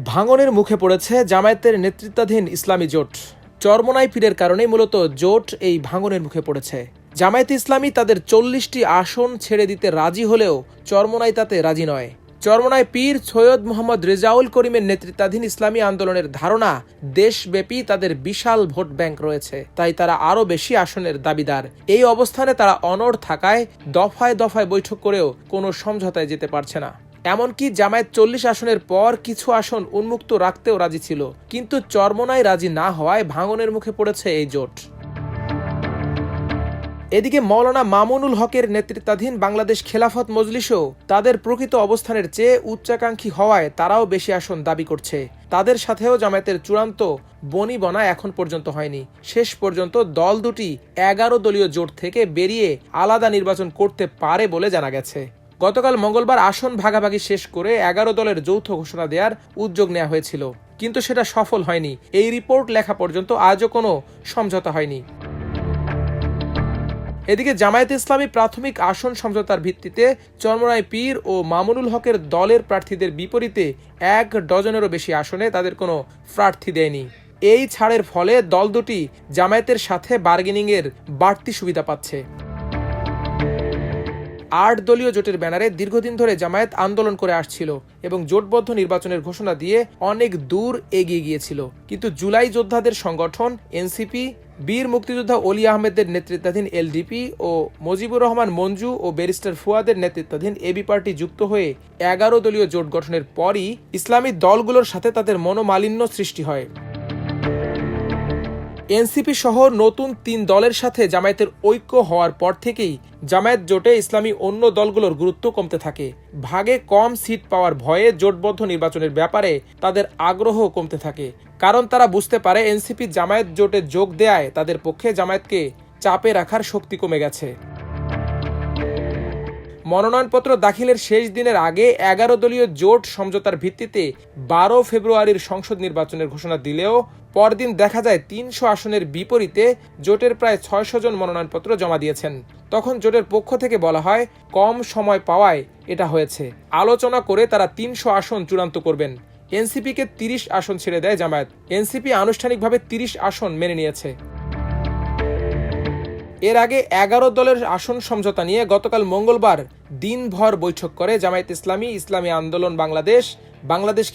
ভাঙনের মুখে পড়েছে জামায়াতের নেতৃত্বাধীন ইসলামী জোট। চরমোনাই পীরের কারণেই মূলত জোট এই ভাঙনের মুখে পড়েছে। জামায়াতে ইসলামী তাদের ৪০টি আসন ছেড়ে দিতে রাজি হলেও চরমোনাই তাতে রাজি নয়। চরমোনাই পীর সৈয়দ মোহাম্মদ রেজাউল করিমের নেতৃত্বাধীন ইসলামী আন্দোলনের ধারণা, দেশব্যাপী তাদের বিশাল ভোট ব্যাংক রয়েছে, তাই তারা আরও বেশি আসনের দাবিদার। এই অবস্থানে তারা অনড় থাকায় দফায় দফায় বৈঠক করেও কোনো সমঝোতায় যেতে পারছে না। এমনকি জামায়াত ৪০ আসনের পর কিছু আসন উন্মুক্ত রাখতেও রাজি ছিল, কিন্তু চরমোনাই রাজি না হওয়ায় ভাঙনের মুখে পড়েছে এই জোট। এদিকে মাওলানা মামুনুল হকের নেতৃত্বাধীন বাংলাদেশ খেলাফত মজলিসও তাদের প্রকৃত অবস্থানের চেয়ে উচ্চাকাঙ্ক্ষী হওয়ায় তারাও বেশি আসন দাবি করছে। তাদের সাথেও জামায়াতের চূড়ান্ত বনিবনা এখন পর্যন্ত হয়নি। শেষ পর্যন্ত দল দুটি ১১ দলীয় জোট থেকে বেরিয়ে আলাদা নির্বাচন করতে পারে বলে জানা গেছে। গতকাল মঙ্গলবার আসন ভাগাভাগি শেষ করে ১১ দলের যৌথ ঘোষণা দেওয়ার উদ্যোগ নেওয়া হয়েছিল, কিন্তু সেটা সফল হয়নি। এই রিপোর্ট লেখা পর্যন্ত আজও কোনো সমঝোতা হয়নি। এদিকে জামায়াতে ইসলামী প্রাথমিক আসন সমঝোতার ভিত্তিতে চরমোনাই পীর ও মামুনুল হকের দলের প্রার্থীদের বিপরীতে ১ ডজনেরও বেশি আসনে তাদের কোনো প্রার্থী দেয়নি। এই ছাড়ের ফলে দল দুটি জামায়াতের সাথে বার্গেনিংয়ের বাড়তি সুবিধা পাচ্ছে। ৮ দলীয় জোটের ব্যানারে দীর্ঘদিন ধরে জামায়াত আন্দোলন করে আসছিল এবং জোটবদ্ধ নির্বাচনের ঘোষণা দিয়ে অনেক দূর এগিয়ে গিয়েছিল, কিন্তু জুলাই যোদ্ধাদের সংগঠন এনসিপি, বীর মুক্তিযোদ্ধা অলি আহমেদের নেতৃত্বাধীন এলডিপি ও মুজিবুর রহমান মঞ্জু ও ব্যারিস্টার ফুয়াদের নেতৃত্বাধীন এবি পার্টি যুক্ত হয়ে ১১ দলীয় জোট গঠনের পরই ইসলামী দলগুলোর সাথে তাদের মনোমালিন্য সৃষ্টি হয়। এনসিপি সহ নতুন ৩ দলের সাথে জামায়াতের ঐক্য হওয়ার পর থেকেই জামায়াত জোটে ইসলামী অন্য দলগুলোর গুরুত্ব কমতে থাকে। ভাগে কম সিট পাওয়ার ভয়ে জোটবদ্ধ নির্বাচনের ব্যাপারে তাদের আগ্রহ কমতে থাকে, কারণ তারা বুঝতে পারে এনসিপি জামায়াত জোটে যোগ দেয়ায় তাদের পক্ষে জামায়াতকে চাপে রাখার শক্তি কমে গেছে। মনোনয়নপত্র দাখিলের শেষ দিনের আগে ১১ দলীয় জোট সমঝোতার ভিত্তিতে ১২ ফেব্রুয়ারির সংসদ নির্বাচনের ঘোষণা দিলেও পরদিন দেখা যায় ৩০০ আসনের বিপরীতে জোটের প্রায় ৬০০ জন মনোনয়নপত্র জমা দিয়েছেন। তখন জোটের পক্ষ থেকে বলা হয় কম সময় পাওয়ায় এটা হয়েছে। আলোচনা করে তারা ৩০০ আসন চূড়ান্ত করবেন। এনসিপিকে ৩০ আসন ছেড়ে দেয় জামায়াত। এনসিপি আনুষ্ঠানিকভাবে ৩০ আসন মেনে নিয়েছে। এর আগে ১১ দলের আসন সমঝোতা নিয়ে গতকাল মঙ্গলবার দিনভর বৈঠক করে জামায়াত ইসলামী, ইসলামী আন্দোলন বাংলাদেশ, বাংলাদেশ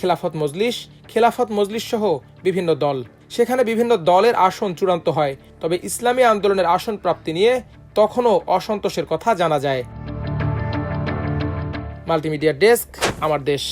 খেলাফত মজলিস সহ বিভিন্ন দল। সেখানে বিভিন্ন দলের আসন চূড়ান্ত হয়, তবে ইসলামী আন্দোলনের আসন প্রাপ্তি নিয়ে তখনও অসন্তোষের কথা জানা যায়। মাল্টিমিডিয়া ডেস্ক, আমার দেশ।